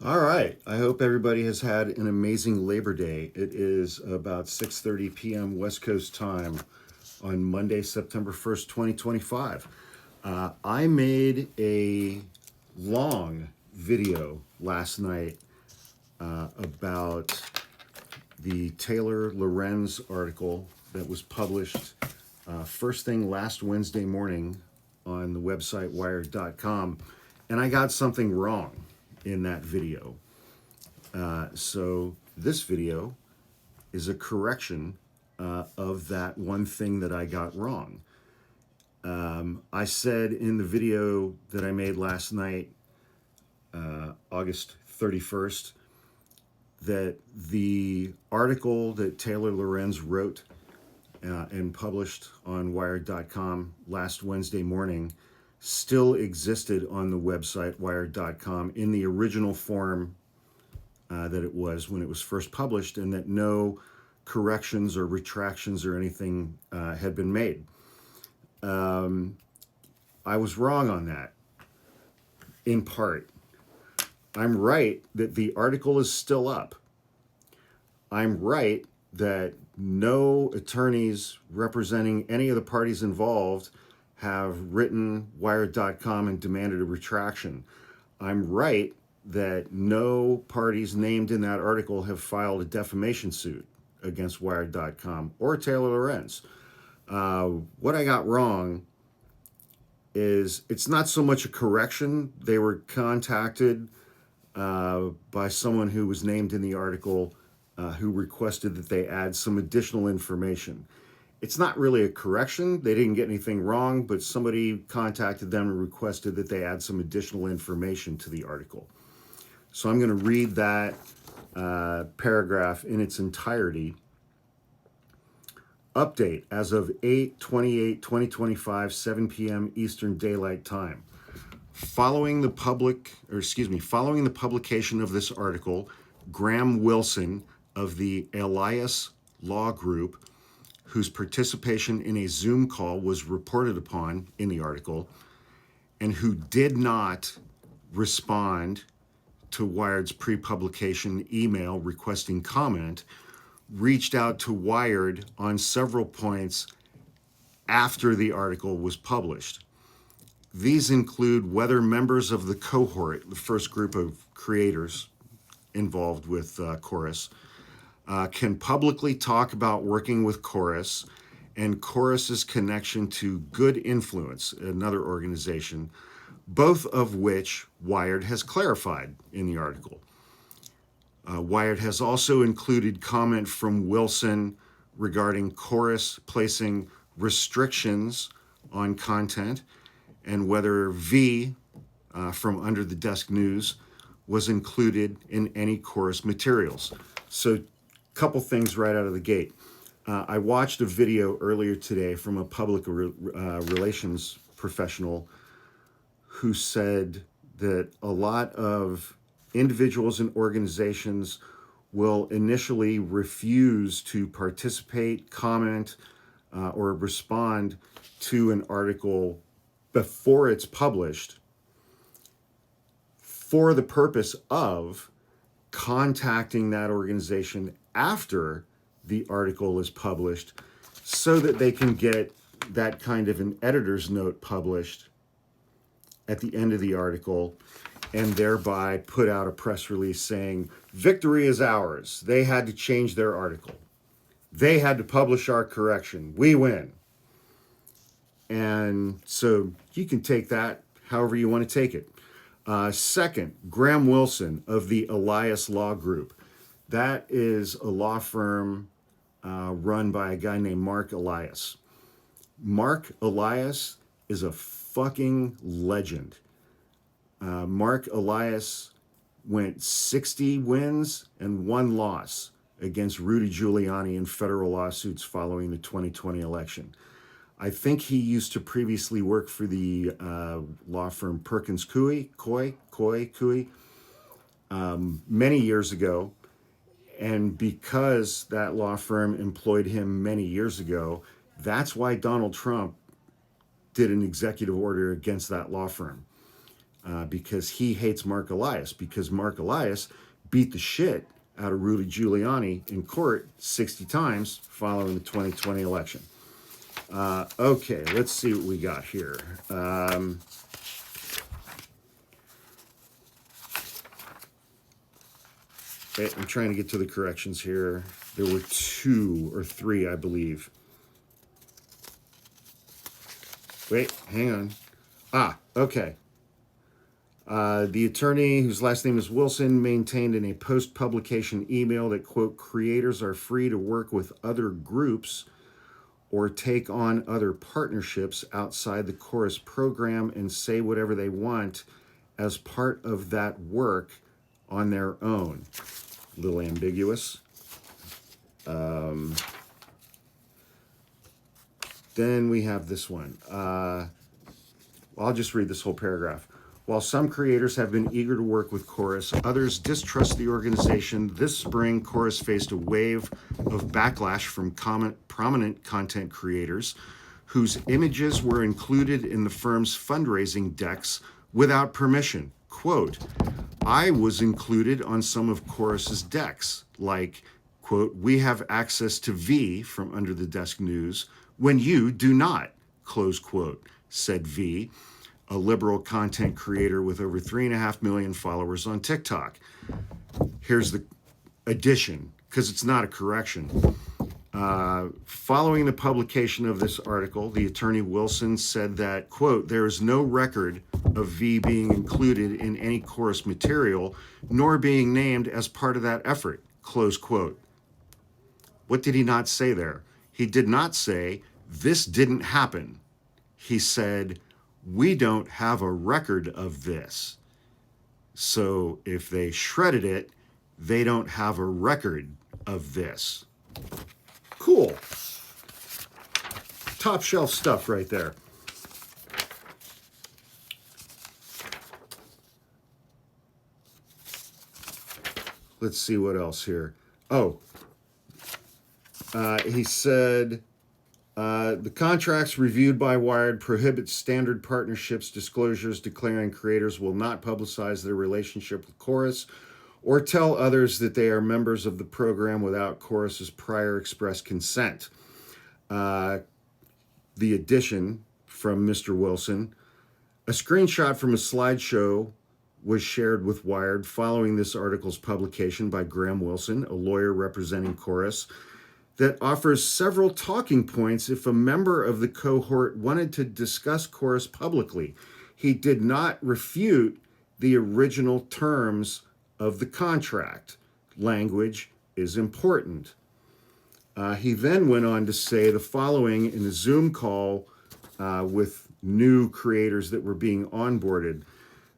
All right. I hope everybody has had an amazing Labor Day. It is about 6:30 p.m. West Coast time on Monday, September 1st, 2025. I made a long video last night about the Taylor Lorenz article that was published first thing last Wednesday morning on the website wired.com, and I got something wrong in that video. So this video is a correction of that one thing that I got wrong. I said in the video that I made last night, August 31st, that the article that Taylor Lorenz wrote and published on wired.com last Wednesday morning still existed on the website wired.com in the original form that it was when it was first published, and that no corrections or retractions or anything had been made. I was wrong on that, in part. I'm right that the article is still up. I'm right that no attorneys representing any of the parties involved have written wired.com and demanded a retraction. I'm right that no parties named in that article have filed a defamation suit against wired.com or Taylor Lorenz. What I got wrong is it's not so much a correction. They were contacted by someone who was named in the article who requested that they add some additional information. It's not really a correction. They didn't get anything wrong, but somebody contacted them and requested that they add some additional information to the article. So I'm going to read that paragraph in its entirety. Update as of 8/28/2025, 7 p.m. Eastern Daylight Time. Following the publication of this article, Graham Wilson of the Elias Law Group, whose participation in a Zoom call was reported upon in the article, and who did not respond to Wired's pre-publication email requesting comment, reached out to Wired on several points after the article was published. These include whether members of the cohort, the first group of creators involved with Chorus, can publicly talk about working with Chorus and Chorus's connection to Good Influence, another organization, both of which Wired has clarified in the article. Wired has also included comment from Wilson regarding Chorus placing restrictions on content and whether V from Under the Desk News was included in any Chorus materials. So a couple things right out of the gate. I watched a video earlier today from a public relations professional who said that a lot of individuals and organizations will initially refuse to participate, comment, or respond to an article before it's published for the purpose of contacting that organization after the article is published so that they can get that kind of an editor's note published at the end of the article and thereby put out a press release saying, victory is ours. They had to change their article. They had to publish our correction. We win. And so you can take that however you want to take it. Second, Graham Wilson of the Elias Law Group. That is a law firm run by a guy named Mark Elias. Mark Elias is a fucking legend. Mark Elias went 60 wins and 1 loss against Rudy Giuliani in federal lawsuits following the 2020 election. I think he used to previously work for the law firm Perkins Coie, many years ago. And because that law firm employed him many years ago, that's why Donald Trump did an executive order against that law firm. because he hates Mark Elias, because Mark Elias beat the shit out of Rudy Giuliani in court 60 times following the 2020 election. Okay, let's see what we got here. I'm trying to get to the corrections here. There were 2 or 3, I believe. Wait, hang on. Okay. The attorney, whose last name is Wilson, maintained in a post-publication email that, quote, creators are free to work with other groups or take on other partnerships outside the chorus program and say whatever they want as part of that work on their own. A little ambiguous. Then we have this one. I'll just read this whole paragraph. While some creators have been eager to work with Chorus, others distrust the organization. This spring, Chorus faced a wave of backlash from prominent content creators whose images were included in the firm's fundraising decks without permission. Quote, I was included on some of Chorus's decks, like, quote, we have access to V from Under the Desk News when you do not, close quote, said V, a liberal content creator with over 3.5 million followers on TikTok. Here's the addition, because it's not a correction. Following the publication of this article, the attorney Wilson said that, quote, there is no record of V being included in any Chorus material, nor being named as part of that effort, close quote. What did he not say there? He did not say, this didn't happen. He said, we don't have a record of this. So if they shredded it, they don't have a record of this. Cool. Top shelf stuff right there. Let's see what else here. He said, the contracts reviewed by Wired prohibit standard partnerships disclosures declaring creators will not publicize their relationship with Chorus or tell others that they are members of the program without Chorus's prior express consent. The addition from Mr. Wilson, a screenshot from a slideshow was shared with Wired following this article's publication by Graham Wilson, a lawyer representing Chorus, that offers several talking points if a member of the cohort wanted to discuss Chorus publicly. He did not refute the original terms of the contract. Language is important. He then went on to say the following in a Zoom call with new creators that were being onboarded.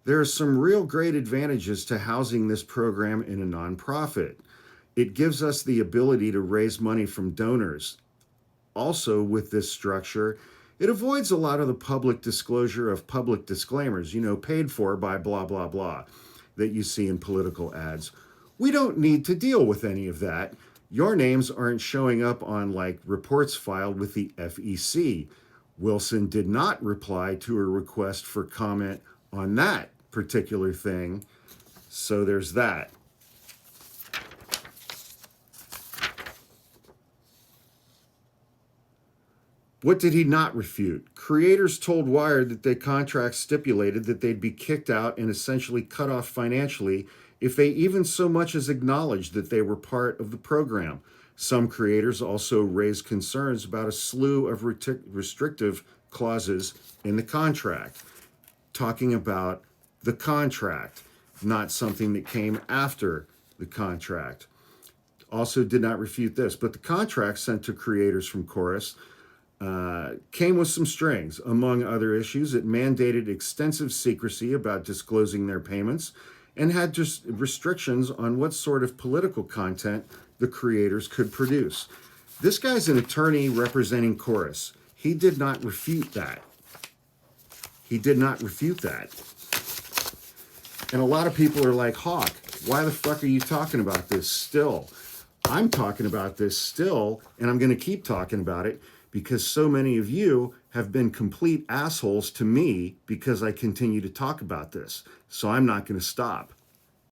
There are some real great advantages to housing this program in a nonprofit. It gives us the ability to raise money from donors. Also, with this structure, it avoids a lot of the public disclosure of public disclaimers, paid for by blah, blah, blah, that you see in political ads. We don't need to deal with any of that. Your names aren't showing up on, reports filed with the FEC. Wilson did not reply to a request for comment on that particular thing. So there's that. What did he not refute? Creators told Wired that their contracts stipulated that they'd be kicked out and essentially cut off financially if they even so much as acknowledged that they were part of the program. Some creators also raised concerns about a slew of restrictive clauses in the contract, talking about the contract, not something that came after the contract. Also did not refute this, but the contract sent to creators from Chorus came with some strings. Among other issues, it mandated extensive secrecy about disclosing their payments and had just restrictions on what sort of political content the creators could produce. This guy's an attorney representing Chorus. He did not refute that. He did not refute that. And a lot of people are like, Hawk, why the fuck are you talking about this still? I'm talking about this still, and I'm going to keep talking about it because so many of you have been complete assholes to me because I continue to talk about this. So I'm not going to stop.